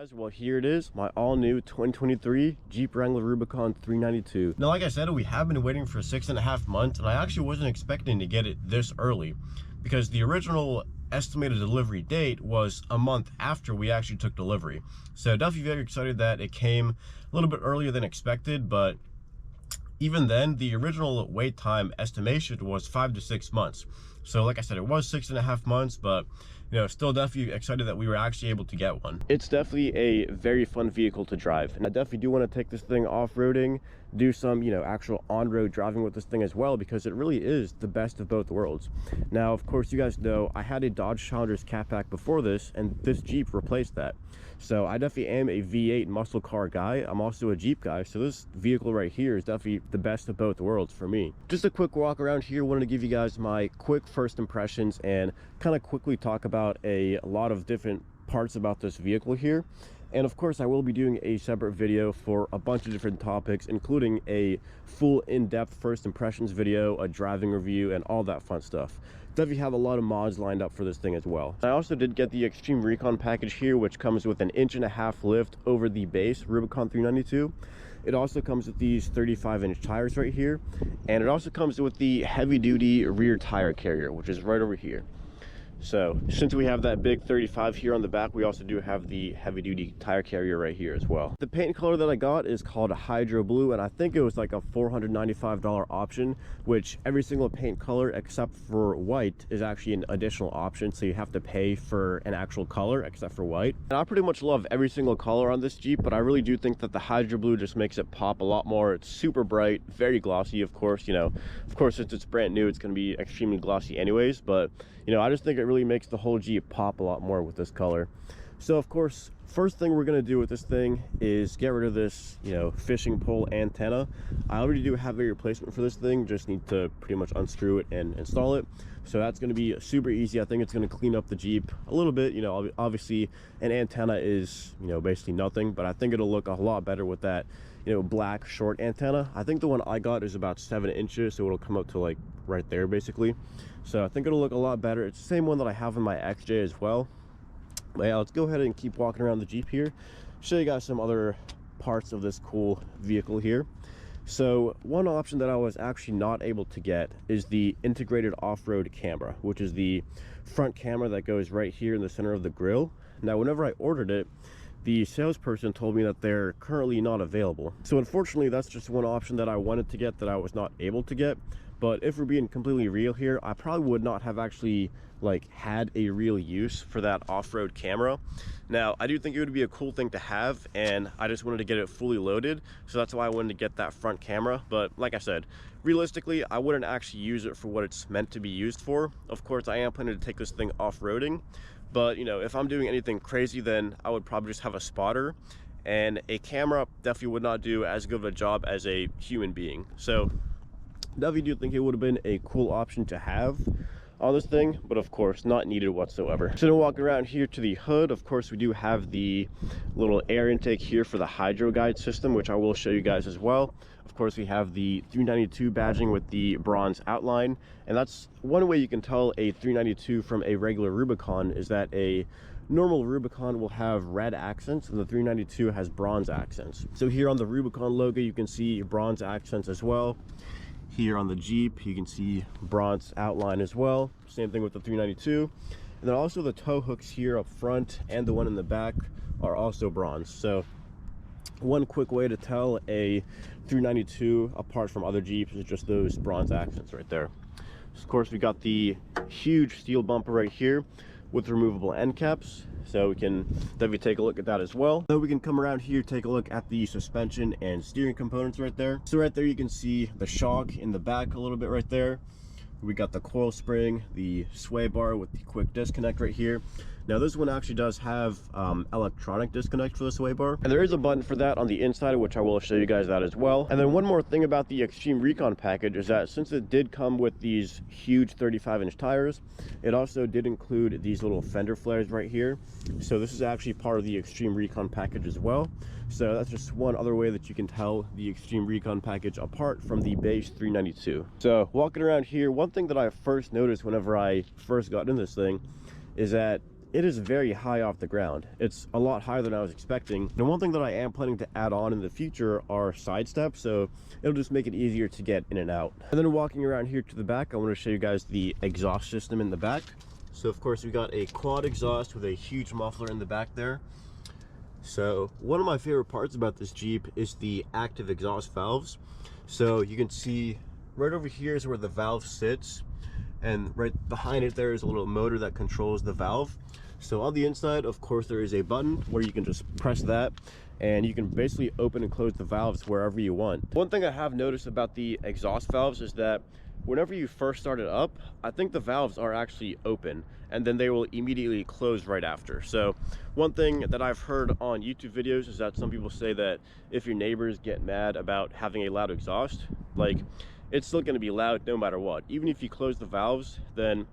guys, well here it is, my all-new 2023 Jeep Wrangler Rubicon 392. Now like I said, we have been waiting for 6.5 months, and I actually wasn't expecting to get it this early because the original estimated delivery date was a month after we actually took delivery. So definitely very excited that it came a little bit earlier than expected, but even then, the original wait time estimation was 5 to 6 months. So like I said, it was 6.5 months, but you know, still definitely excited that we were actually able to get one. It's definitely a very fun vehicle to drive, and I definitely do want to take this thing off-roading, do some, you know, actual on-road driving with this thing as well, because it really is the best of both worlds. Now, of course, you guys know I had a Dodge Challenger's catback before this, and this Jeep replaced that. So I definitely am a V8 muscle car guy. I'm also a Jeep guy, so this vehicle right here is definitely the best of both worlds for me. Just a quick walk around here. Wanted to give you guys my quick first impressions and kind of quickly talk about a lot of different parts about this vehicle here. And of course, I will be doing a separate video for a bunch of different topics, including a full in-depth first impressions video, a driving review, and all that fun stuff. Definitely have a lot of mods lined up for this thing as well. I also did get the Extreme Recon package here, which comes with an 1.5" lift over the base Rubicon 392. It also comes with these 35-inch tires right here, and it also comes with the heavy-duty rear tire carrier, which is right over here. So since we have that big 35 here on the back, we also do have the heavy duty tire carrier right here as well. The paint color that I got is called a Hydro Blue, and I think it was like a $495 option, which every single paint color except for white is actually an additional option, so you have to pay for an actual color except for white. And I pretty much love every single color on this Jeep, but I really do think that the Hydro Blue just makes it pop a lot more. It's super bright, very glossy, of course, you know, of course since it's brand new it's going to be extremely glossy anyways, but you know, I just think it really makes the whole Jeep pop a lot more with this color. So of course, first thing we're going to do with this thing is get rid of this, you know, fishing pole antenna. I already do have a replacement for this thing, just need to pretty much unscrew it and install it. So that's going to be super easy. I think it's going to clean up the Jeep a little bit. You know, obviously an antenna is, you know, basically nothing, but I think it'll look a lot better with that, you know, black short antenna. I think the one I got is about 7 inches, so it'll come up to like right there basically. So I think it'll look a lot better. It's the same one that I have in my XJ as well. But yeah, let's go ahead and keep walking around the Jeep here, show you guys some other parts of this cool vehicle here. So one option that I was actually not able to get is the integrated off-road camera, which is the front camera that goes right here in the center of the grille. Now whenever I ordered it, the salesperson told me that they're currently not available. So unfortunately, that's just one option that I wanted to get that I was not able to get. But if we're being completely real here, I probably would not have actually like had a real use for that off-road camera. Now, I do think it would be a cool thing to have, and I just wanted to get it fully loaded. So that's why I wanted to get that front camera. But like I said, realistically, I wouldn't actually use it for what it's meant to be used for. Of course, I am planning to take this thing off-roading, but you know, if I'm doing anything crazy, then I would probably just have a spotter, and a camera definitely would not do as good of a job as a human being. So definitely do think it would have been a cool option to have on this thing, but of course not needed whatsoever. So to walk around here to the hood, of course we do have the little air intake here for the hydro guide system, which I will show you guys as well. Of course we have the 392 badging with the bronze outline, and that's one way you can tell a 392 from a regular Rubicon, is that a normal Rubicon will have red accents and the 392 has bronze accents. So here on the Rubicon logo you can see bronze accents as well. Here on the Jeep you can see bronze outline as well, same thing with the 392. And then also the tow hooks here up front and the one in the back are also bronze. So one quick way to tell a 392 apart from other Jeeps is just those bronze accents right there. So of course we got the huge steel bumper right here with removable end caps, so we can definitely take a look at that as well. Then we can come around here, take a look at the suspension and steering components right there. So right there you can see the shock in the back a little bit right there. We got the coil spring, the sway bar with the quick disconnect right here. Now this one actually does have electronic disconnect for the sway bar, and there is a button for that on the inside, which I will show you guys that as well. And then one more thing about the Extreme Recon package is that since it did come with these huge 35-inch tires, it also did include these little fender flares right here. So this is actually part of the Extreme Recon package as well. So that's just one other way that you can tell the Extreme Recon package apart from the base 392. So walking around here, one thing that I first noticed whenever I first got in this thing is that it is very high off the ground. It's a lot higher than I was expecting. And one thing that I am planning to add on in the future are side steps, so it'll just make it easier to get in and out. And then walking around here to the back, I want to show you guys the exhaust system in the back. So of course we got a quad exhaust with a huge muffler in the back there. So one of my favorite parts about this Jeep is the active exhaust valves. So you can see right over here is where the valve sits, and right behind it there is a little motor that controls the valve. So on the inside, of course, there is a button where you can just press that and you can basically open and close the valves wherever you want. One thing I have noticed about the exhaust valves is that whenever you first start it up, I think the valves are actually open and then they will immediately close right after. So one thing that I've heard on YouTube videos is that some people say that if your neighbors get mad about having a loud exhaust, like, it's still going to be loud no matter what. Even if you close the valves, then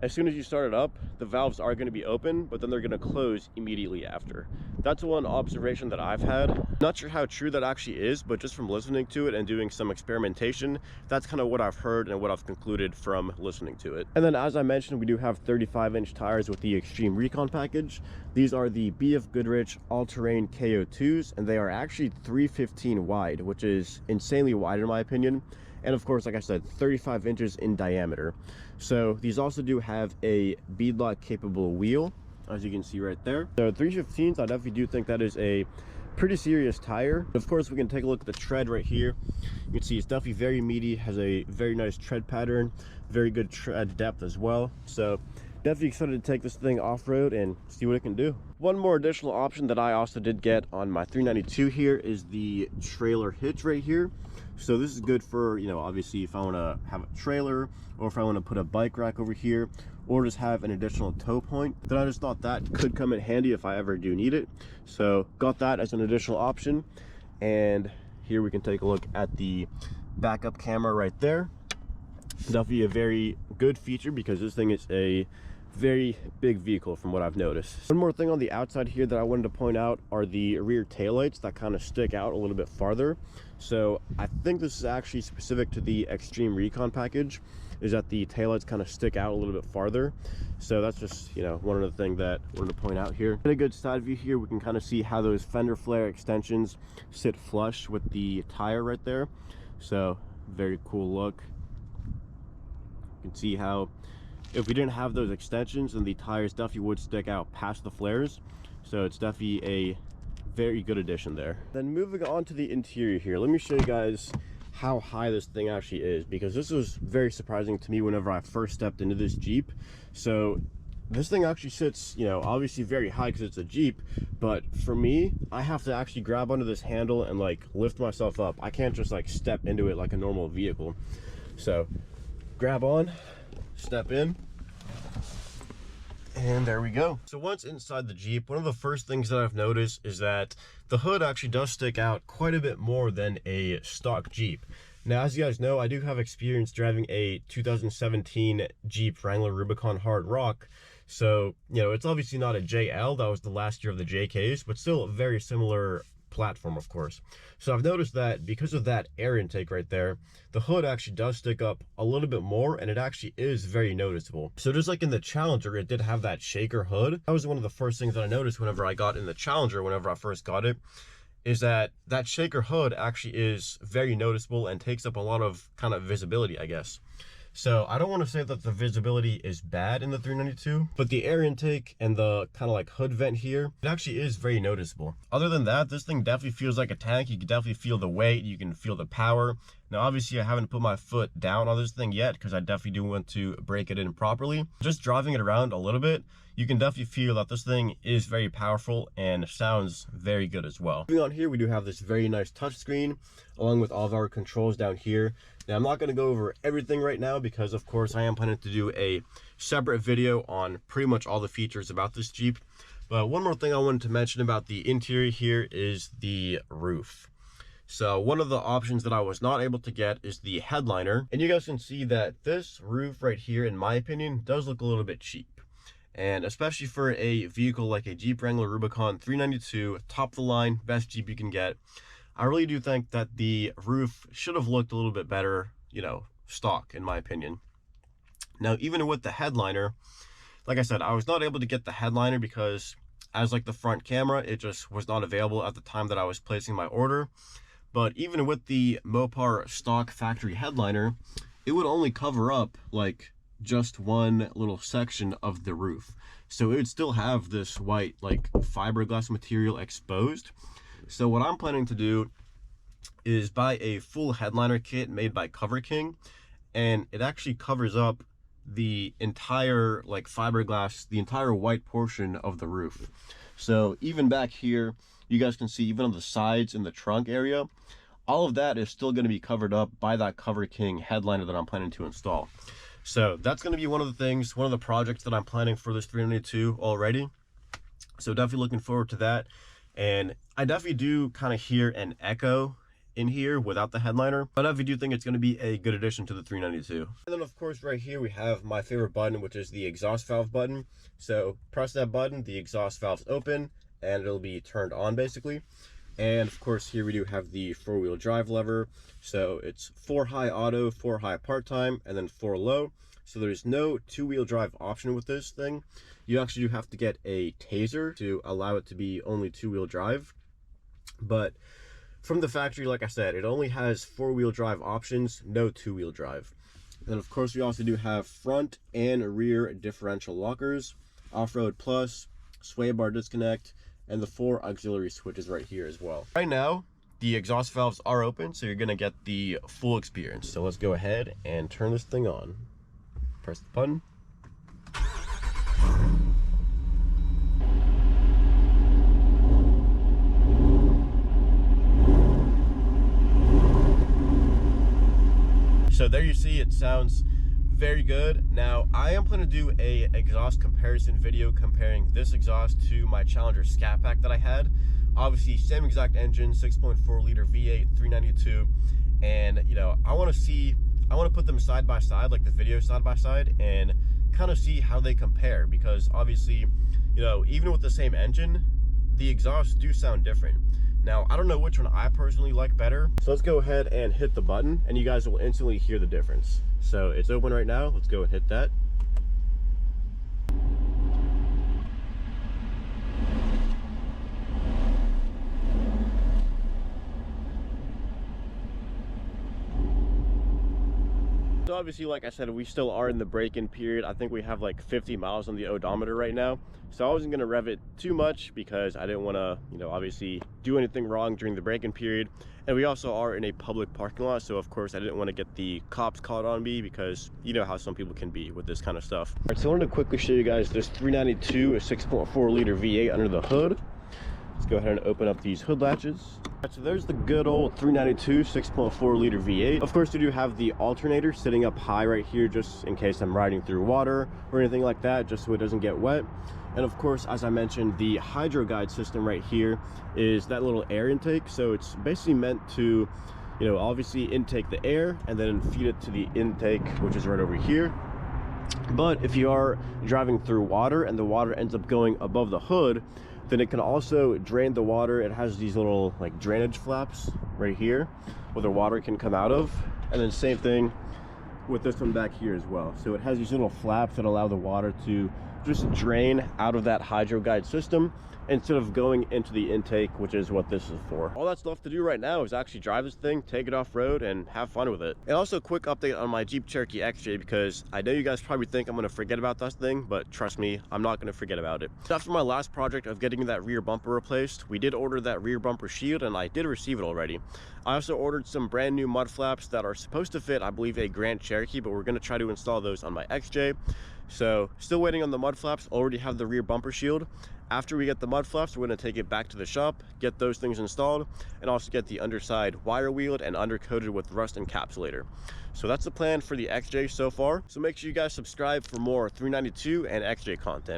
as soon as you start it up, the valves are going to be open, but then they're going to close immediately after. That's one observation that I've had. Not sure how true that actually is, but just from listening to it and doing some experimentation, that's kind of what I've heard and what I've concluded from listening to it. And then as I mentioned, we do have 35-inch tires with the Extreme Recon package. These are the BF Goodrich all-terrain KO2s, and they are actually 315 wide, which is insanely wide in my opinion. And of course, like I said, 35 inches in diameter. So these also do have a beadlock capable wheel, as you can see right there. So 315s, I definitely do think that is a pretty serious tire. Of course, we can take a look at the tread right here. You can see it's definitely very meaty, has a very nice tread pattern, very good tread depth as well. So definitely excited to take this thing off-road and see what it can do. One more additional option that I also did get on my 392 here is the trailer hitch right here. So this is good for, you know, obviously if I want to have a trailer, or if I want to put a bike rack over here, or just have an additional tow point. Then I just thought that could come in handy if I ever do need it. So got that as an additional option. And here we can take a look at the backup camera right there. Definitely a very good feature because this thing is a very big vehicle from what I've noticed. One more thing on the outside here that I wanted to point out are the rear taillights that kind of stick out a little bit farther. So I think this is actually specific to the Extreme Recon package, is that the taillights kind of stick out a little bit farther. So that's just, you know, one of the things that I wanted to point out here. In a good side view here, we can kind of see how those fender flare extensions sit flush with the tire right there. So very cool look. You can see how if we didn't have those extensions, then the tires definitely would stick out past the flares. So it's definitely a very good addition there. Then moving on to the interior here, let me show you guys how high this thing actually is, because this was very surprising to me whenever I first stepped into this Jeep. So this thing actually sits, you know, obviously very high because it's a Jeep, but for me, I have to actually grab onto this handle and like lift myself up. I can't just like step into it like a normal vehicle. So grab on, step in, and there we go. So once inside the Jeep, one of the first things that I've noticed is that the hood actually does stick out quite a bit more than a stock Jeep. Now, as you guys know, I do have experience driving a 2017 Jeep Wrangler Rubicon Hard Rock. So, you know, it's obviously not a JL, that was the last year of the JKs, but still a very similar platform, of course. So I've noticed that because of that air intake right there, the hood actually does stick up a little bit more, and it actually is very noticeable. So just like in the Challenger, it did have that shaker hood. That was one of the first things that I noticed whenever I got in the Challenger, whenever I first got it, is that that shaker hood actually is very noticeable and takes up a lot of kind of visibility, I guess. So I don't want to say that the visibility is bad in the 392, but the air intake and the kind of like hood vent here, it actually is very noticeable. Other than that, this thing definitely feels like a tank. You can definitely feel the weight, you can feel the power. Now, obviously I haven't put my foot down on this thing yet because I definitely do want to break it in properly. Just driving it around a little bit, you can definitely feel that this thing is very powerful and sounds very good as well. Moving on here, we do have this very nice touchscreen along with all of our controls down here. Now, I'm not going to go over everything right now because, of course, I am planning to do a separate video on pretty much all the features about this Jeep. But one more thing I wanted to mention about the interior here is the roof. So one of the options that I was not able to get is the headliner. And you guys can see that this roof right here, in my opinion, does look a little bit cheap. And especially for a vehicle like a Jeep Wrangler Rubicon 392, top of the line, best Jeep you can get, I really do think that the roof should have looked a little bit better, you know, stock, in my opinion. Now, even with the headliner, like I said, I was not able to get the headliner because as like the front camera, it just was not available at the time that I was placing my order. But even with the Mopar stock factory headliner, it would only cover up like just one little section of the roof. So it would still have this white like fiberglass material exposed. So what I'm planning to do is buy a full headliner kit made by Cover King, and it actually covers up the entire like fiberglass, the entire white portion of the roof. So even back here, you guys can see even on the sides in the trunk area, all of that is still going to be covered up by that Cover King headliner that I'm planning to install. So that's going to be one of the things, one of the projects that I'm planning for this 392 already. So definitely looking forward to that. And I definitely do kind of hear an echo in here without the headliner, but I do think it's going to be a good addition to the 392. And then of course right here we have my favorite button, which is the exhaust valve button. So press that button, the exhaust valve's open and it'll be turned on basically. And of course here we do have the 4-wheel drive lever. So it's 4 high auto, 4 high part-time, and then 4 low. So there's no 2-wheel drive option with this thing. You actually do have to get a taser to allow it to be only 2-wheel drive. But from the factory, like I said, it only has 4-wheel drive options, no 2-wheel drive. And of course we also do have front and rear differential lockers, off-road plus, sway bar disconnect, and the 4 auxiliary switches right here as well. Right now, the exhaust valves are open, so you're gonna get the full experience. So let's go ahead and turn this thing on. Press the button. So there you see, it sounds very good. Now I am planning to do a exhaust comparison video comparing this exhaust to my Challenger Scat Pack that I had. Obviously same exact engine, 6.4 liter V8 392, and you know, I want to put them side by side, like the video side by side, and kind of see how they compare, because obviously, you know, even with the same engine, the exhausts do sound different. Now, I don't know which one I personally like better. So let's go ahead and hit the button and you guys will instantly hear the difference. So it's open right now. Let's go and hit that. So obviously, like I said, we still are in the break-in period. I think we have like 50 miles on the odometer right now. So I wasn't gonna rev it too much because I didn't wanna, you know, obviously do anything wrong during the break-in period. And we also are in a public parking lot. So of course I didn't want to get the cops caught on me, because you know how some people can be with this kind of stuff. All right, so I wanted to quickly show you guys this 392, a 6.4 liter V8 under the hood. Let's go ahead and open up these hood latches. All right, so there's the good old 392 6.4 liter V8. Of course, we do have the alternator sitting up high right here, just in case I'm riding through water or anything like that, just so it doesn't get wet. And of course, as I mentioned, the hydro guide system right here is that little air intake. So it's basically meant to, you know, obviously intake the air and then feed it to the intake, which is right over here. But if you are driving through water and the water ends up going above the hood, then it can also drain the water. It has these little like drainage flaps right here where the water can come out of. And then same thing with this one back here as well. So it has these little flaps that allow the water to just drain out of that hydro guide system instead of going into the intake, which is what this is for. All that's left to do right now is actually drive this thing, take it off road, and have fun with it. And also a quick update on my Jeep Cherokee XJ, because I know you guys probably think I'm gonna forget about this thing, but trust me, I'm not gonna forget about it. So after my last project of getting that rear bumper replaced, we did order that rear bumper shield, and I did receive it already. I also ordered some brand new mud flaps that are supposed to fit, I believe, a Grand Cherokee, but we're gonna try to install those on my XJ. So still waiting on the mud flaps, already have the rear bumper shield. After we get the mud flaps, we're going to take it back to the shop, get those things installed, and also get the underside wire wheeled and undercoated with rust encapsulator. So that's the plan for the XJ so far. So make sure you guys subscribe for more 392 and XJ content.